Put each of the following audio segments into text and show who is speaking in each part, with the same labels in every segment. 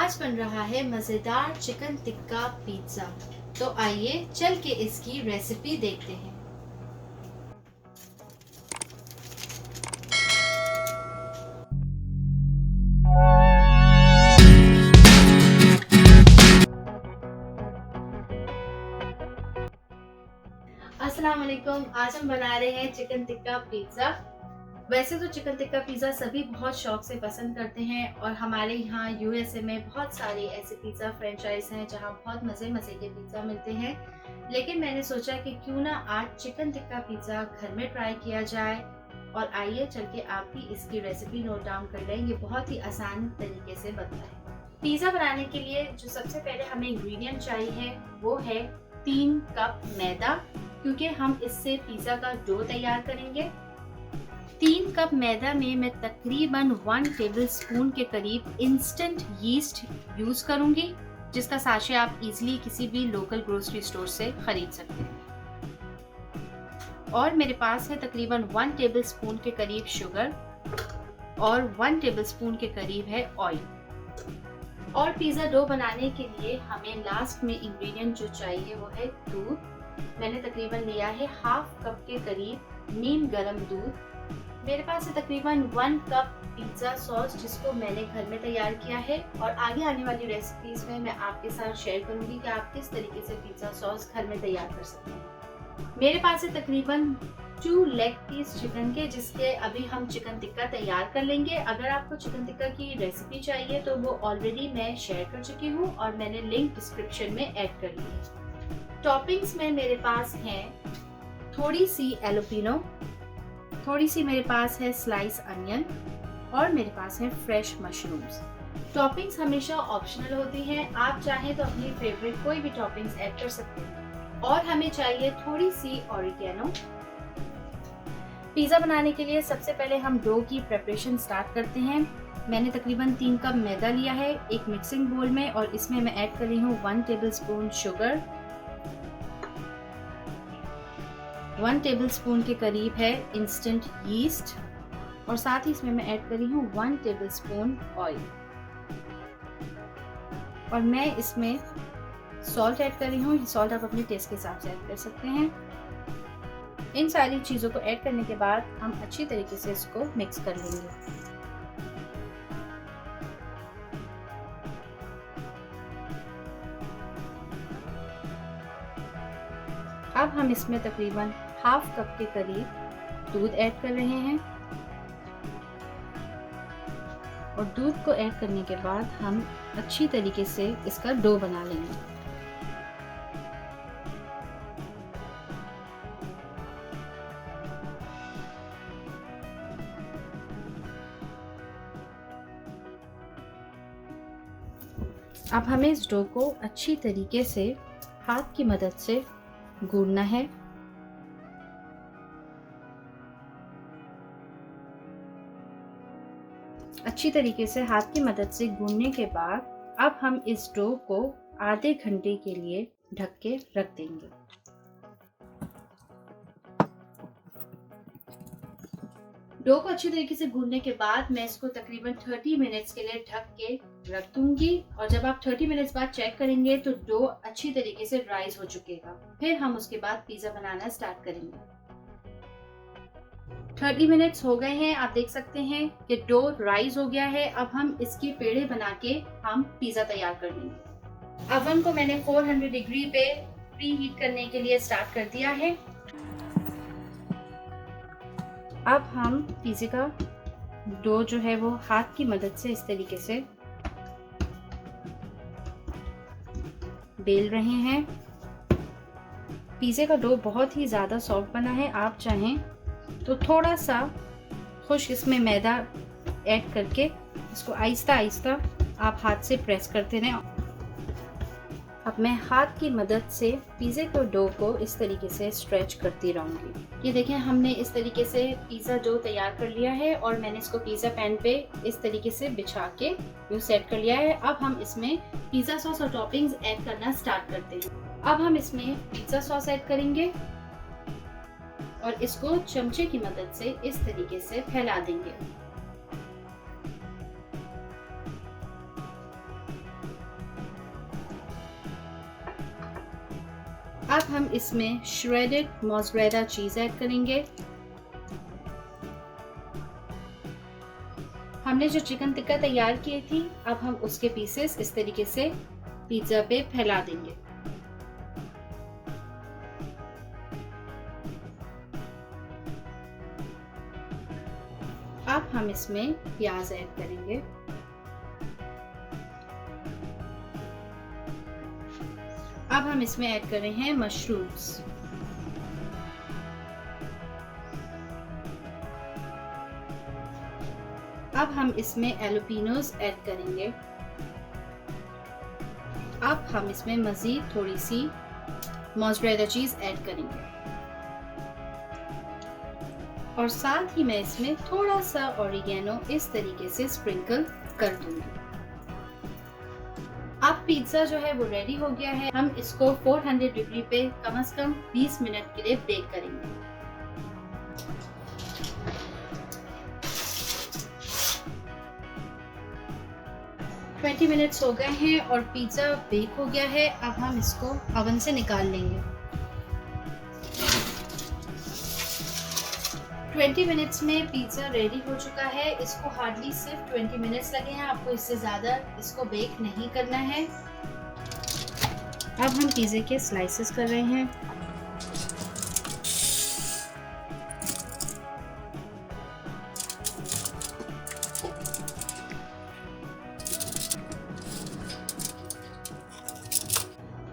Speaker 1: आज बन रहा है मज़ेदार चिकन टिक्का पिज़्ज़ा। तो आइए चल के इसकी रेसिपी देखते हैं। अस्सलाम वालेकुम। आज हम बना रहे हैं चिकन टिक्का पिज़्ज़ा। वैसे तो चिकन टिक्का पिज़्ज़ा सभी बहुत शौक से पसंद करते हैं और हमारे यहाँ यूएसए में बहुत सारे ऐसे पिज़्ज़ा फ्रेंचाइज हैं जहाँ बहुत मज़े के पिज़्ज़ा मिलते हैं। लेकिन मैंने सोचा कि क्यों ना आज चिकन टिक्का पिज़्ज़ा घर में ट्राई किया जाए और आइए चल के आप भी इसकी रेसिपी नोट डाउन कर लें। ये बहुत ही आसान तरीके से बनता है। पिज़्ज़ा बनाने के लिए जो सबसे पहले हमें इंग्रेडिएंट चाहिए वो है 3 कप मैदा, क्योंकि हम इससे पिज़्ज़ा का डो तैयार करेंगे। 3 कप मैदा में मैं तकरीबन 1 टेबलस्पून के करीब इंस्टेंट यीस्ट यूज करूंगी, जिसका साशे आप इजीली किसी भी लोकल ग्रोसरी स्टोर से खरीद सकते हैं। और मेरे पास है तकरीबन 1 टेबलस्पून के करीब शुगर और 1 टेबलस्पून के करीब है ऑयल। और पिज़्ज़ा डो बनाने के लिए हमें लास्ट में इंग्रेडिएंट जो चाहिए वो है दूध। मैंने तकरीबन लिया है हाफ कप के करीब नीम गरम दूध। मेरे पास है तकरीबन 1 कप पिज़्ज़ा सॉस, जिसको मैंने घर में तैयार किया है और आगे आने वाली रेसिपीज में मैं आपके साथ शेयर करूंगी कि आप किस तरीके से पिज़्ज़ा सॉस घर में तैयार कर सकते हैं। मेरे पास है तकरीबन 2 लेग पीस चिकन के, जिसके अभी हम चिकन टिक्का तैयार कर लेंगे। अगर आपको चिकन टिक्का की रेसिपी चाहिए तो वो ऑलरेडी मैं शेयर कर चुकी हूँ और मैंने लिंक डिस्क्रिप्शन में ऐड कर ली है। टॉपिंग्स में मेरे पास है थोड़ी सी एलोपिनो, थोड़ी सी मेरे पास है स्लाइस अनियन और मेरे पास है फ्रेश मशरूम्स। टॉपिंग्स हमेशा ऑप्शनल होती हैं, आप चाहें तो अपनी फेवरेट कोई भी टॉपिंग्स ऐड कर सकते हैं। और हमें चाहिए थोड़ी सी ऑरिगेनो। पिज़्ज़ा बनाने के लिए सबसे पहले हम डो की प्रिपरेशन स्टार्ट करते हैं। मैंने तकरीबन 3 कप मैदा लिया है एक मिक्सिंग बोल में और इसमें मैं ऐड कर रही हूँ 1 टेबलस्पून शुगर, 1 टेबलस्पून के करीब है इंस्टेंट यीस्ट और साथ ही इसमें मैं ऐड कर रही हूँ 1 टेबलस्पून ऑयल। और मैं इसमें सॉल्ट ऐड कर रही हूँ। सॉल्ट आप अपने टेस्ट के हिसाब से ऐड कर सकते हैं। इन सारी चीज़ों को ऐड करने के बाद हम अच्छी तरीके से इसको मिक्स कर लेंगे। अब हम इसमें तकरीबन हाफ कप के करीब दूध ऐड कर रहे हैं और दूध को ऐड करने के बाद हम अच्छी तरीके से इसका डो बना लेंगे। अब हमें इस डो को अच्छी तरीके से हाथ की मदद से गूंदना है। अच्छी तरीके से हाथ की मदद से गूंदने के बाद अब हम इस डो को आधे घंटे के लिए ढक के रख देंगे। डो को अच्छी तरीके से गूंदने के बाद मैं इसको तकरीबन 30 मिनट्स के लिए ढक के रख दूंगी और जब आप 30 मिनट्स बाद चेक करेंगे तो डो अच्छी तरीके से राइज हो चुकेगा। फिर हम उसके बाद पिज़्ज़ा बनाना स्टार्ट करेंगे। 30 मिनट्स हो गए हैं, आप देख सकते हैं कि डो राइज हो गया है। अब हम इसके पेड़े बना के हम पिज़्ज़ा तैयार कर लेंगे। अवन को मैंने 400 डिग्री पे प्री हीट करने के लिए स्टार्ट कर दिया है। अब हम पिज़्ज़ा का डो जो है वो हाथ की मदद से इस तरीके से बेल रहे हैं। पिज़्ज़ा का डो बहुत ही ज़्यादा सॉफ्ट बना है। आप चाहें तो थोड़ा सा खुश्क इसमें मैदा ऐड करके इसको आहिस्ता आहिस्ता आप हाथ से प्रेस करते रहें। अब मैं हाथ की मदद से पिज़्ज़ा के डो को इस तरीके से स्ट्रेच करती रहूँगी। ये देखें, हमने इस तरीके से पिज़्ज़ा डो तैयार कर लिया है और मैंने इसको पिज़्ज़ा पैन पे इस तरीके से बिछा के यूँ सेट कर लिया है। अब हम इसमें पिज़्ज़ा सॉस और टॉपिंग्स ऐड करना स्टार्ट करते हैं। अब हम इसमें पिज़्ज़ा सॉस ऐड करेंगे और इसको चमचे की मदद से इस तरीके से फैला देंगे। अब हम इसमें श्रेडेड मोज़रेला चीज ऐड करेंगे। हमने जो चिकन टिक्का तैयार की थी, अब हम उसके पीसेस इस तरीके से पिज्जा पे फैला देंगे। अब हम इसमें प्याज ऐड करेंगे। अब हम इसमें ऐड कर रहे हैं मशरूम्स। अब हम इसमें एलोपिनोस ऐड करेंगे। अब हम इसमें मजीद थोड़ी सी मोज़रेला चीज ऐड करेंगे और साथ ही मैं इसमें थोड़ा सा ऑरिगेनो इस तरीके से स्प्रिंकल कर दूंगी। अब पिज्जा जो है वो रेडी हो गया है। हम इसको 400 डिग्री पे कम से कम 20 मिनट के लिए बेक करेंगे। ट्वेंटी मिनट्स हो गए हैं और पिज्जा बेक हो गया है। अब हम इसको ओवन से निकाल लेंगे। 20 मिनट्स में पिज्जा रेडी हो चुका है। इसको हार्डली सिर्फ 20 मिनट्स लगे हैं, आपको इससे ज़्यादा इसको बेक नहीं करना है। अब हम पिज़्ज़े के स्लाइसेस कर रहे हैं।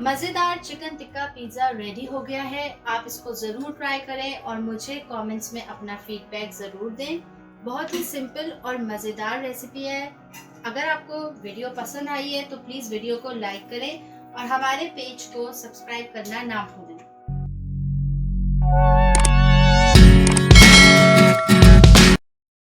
Speaker 1: मज़ेदार चिकन टिक्का पिज़्ज़ा रेडी हो गया है। आप इसको ज़रूर ट्राई करें और मुझे कमेंट्स में अपना फीडबैक ज़रूर दें। बहुत ही सिंपल और मज़ेदार रेसिपी है। अगर आपको वीडियो पसंद आई है तो प्लीज़ वीडियो को लाइक करें और हमारे पेज को सब्सक्राइब करना ना भूलें।